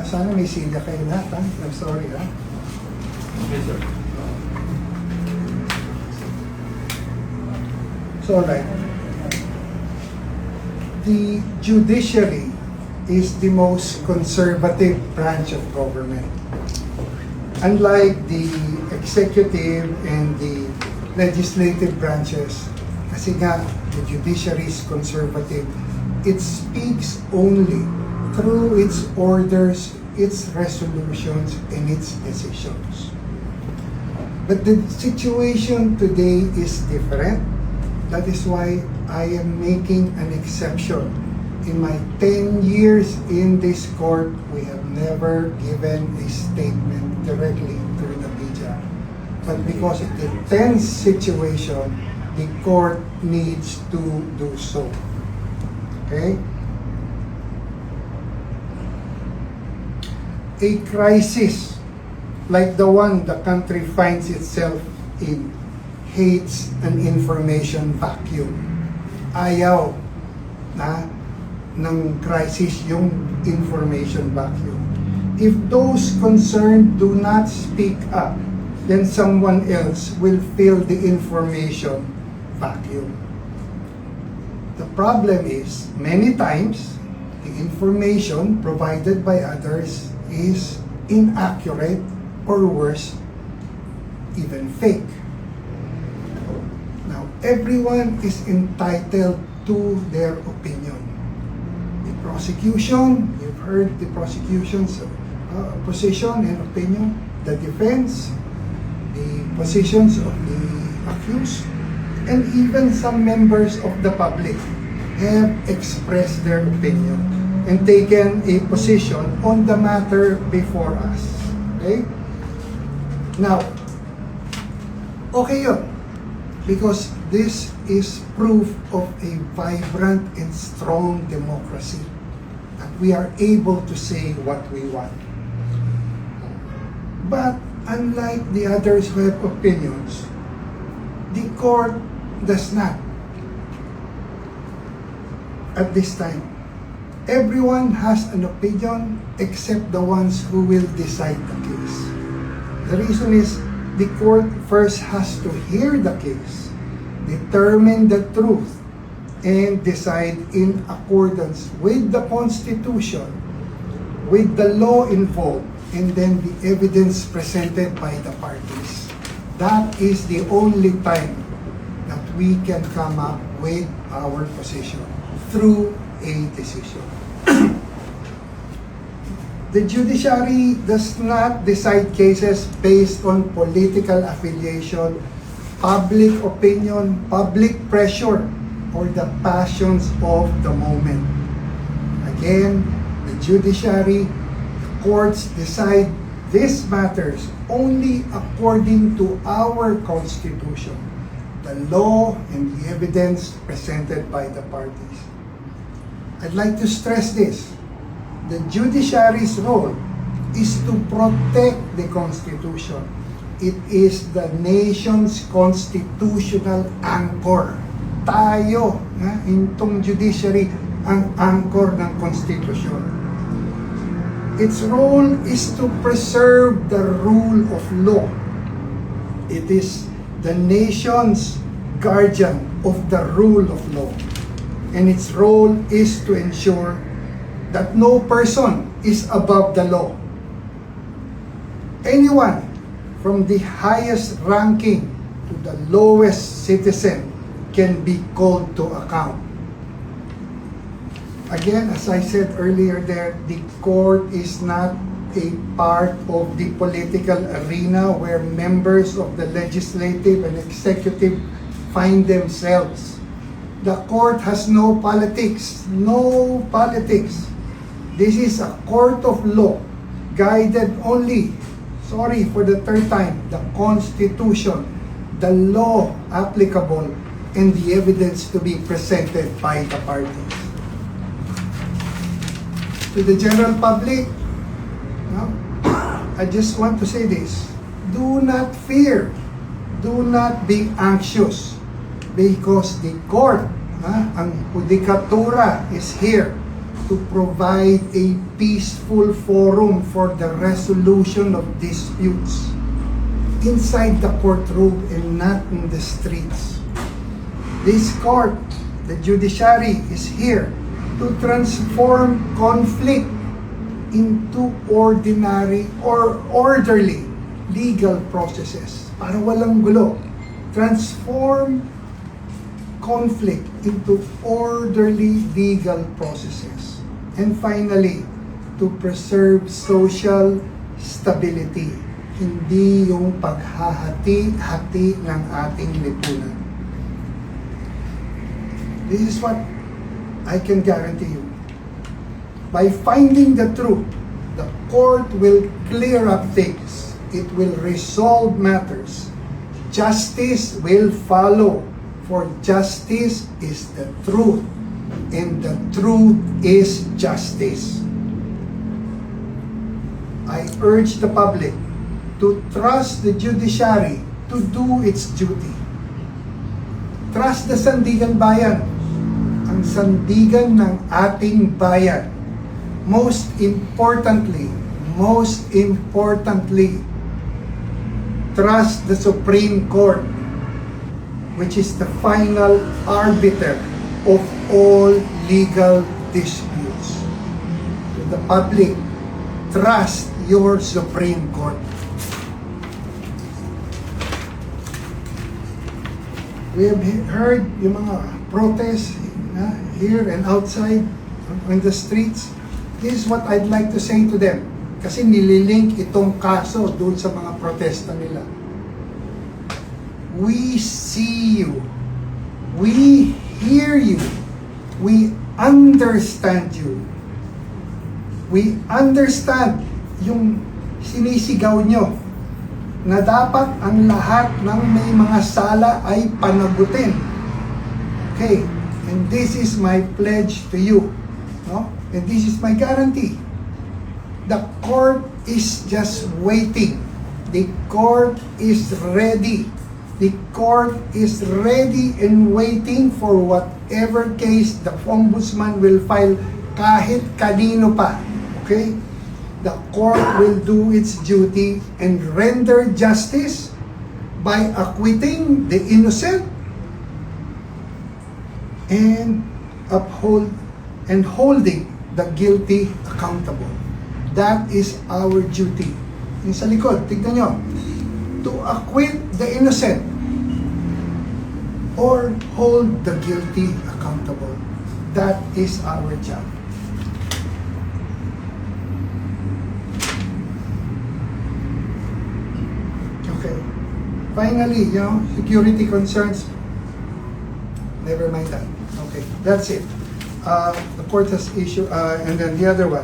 Sana may silya kayo lahat, ha? I'm sorry, ha? Yes, sir. So, right. The judiciary is the most conservative branch of government. Unlike the executive and the legislative branches, kasi nga, the judiciary is conservative. It speaks only through its orders, its resolutions, and its decisions. But the situation today is different. That is why I am making an exception. In my 10 years in this court, we have never given a statement directly through the media. But because of the tense situation, the court needs to do so. Okay? A crisis like the one the country finds itself in hates an information vacuum. Ayaw na ng crisis yung information vacuum. If those concerned do not speak up, then someone else will fill the information vacuum. The problem is, many times, the information provided by others is inaccurate or worse, even fake. Now, everyone is entitled to their opinion. The prosecution, you've heard the prosecution's position and opinion, the defense, the positions of the accused, and even some members of the public have expressed their opinion and taken a position on the matter before us. Okay? Now, okay yun. Because this is proof of a vibrant and strong democracy. That we are able to say what we want. But unlike the others who have opinions, the court does not. At this time, everyone has an opinion except the ones who will decide the case. The reason is the court first has to hear the case, determine the truth, and decide in accordance with the Constitution, with the law involved, and then the evidence presented by the parties. That is the only time that we can come up with our position through a decision. The judiciary does not decide cases based on political affiliation, public opinion, public pressure, or the passions of the moment. Again, the judiciary, the courts decide these matters only according to our Constitution, the law and the evidence presented by the parties. I'd like to stress this. The judiciary's role is to protect the Constitution. It is the nation's constitutional anchor. Tayo, itong judiciary, ang anchor ng Constitution. Its role is to preserve the rule of law. It is the nation's guardian of the rule of law. And its role is to ensure that no person is above the law. Anyone from the highest ranking to the lowest citizen can be called to account. Again, as I said earlier there, the court is not a part of the political arena where members of the legislative and executive find themselves. The court has no politics. No politics. This is a court of law, guided only, sorry for the third time, the Constitution, the law applicable, and the evidence to be presented by the parties. To the general public, I just want to say this. Do not fear. Do not be anxious. Because the court, ang judikatura is here to provide a peaceful forum for the resolution of disputes inside the courtroom and not in the streets. This court, the judiciary, is here to transform conflict into ordinary or orderly legal processes para walang gulo. Transform conflict into orderly legal processes. And finally, to preserve social stability, hindi yung paghahati-hati ng ating lipunan. This is what I can guarantee you. By finding the truth, the court will clear up things. It will resolve matters. Justice will follow, for justice is the truth, and the truth is justice. I urge the public to trust the judiciary to do its duty. Trust the Sandigan Bayan, ang sandigan ng ating bayan. Most importantly, trust the Supreme Court, which is the final arbiter of all legal disputes. To the public, trust your Supreme Court. We have heard yung mga protests here and outside on the streets. This is what I'd like to say to them. Kasi nililink itong kaso doon sa mga protesta nila. We see you. We hear you. We understand you. We understand yung sinisigaw nyo na dapat ang lahat ng may mga sala ay panagutin. Okay, and this is my pledge to you. No? And this is my guarantee. The court is just waiting. The court is ready. The court is ready and waiting for whatever case the ombudsman will file kahit kanino pa. Okay? The court will do its duty and render justice by acquitting the innocent and holding the guilty accountable. That is our duty. Yung sa likod, tignan nyo. To acquit the innocent or hold the guilty accountable. That is our job. Okay. Finally, security concerns. Never mind that. Okay, that's it. The court has issued, and then the other one,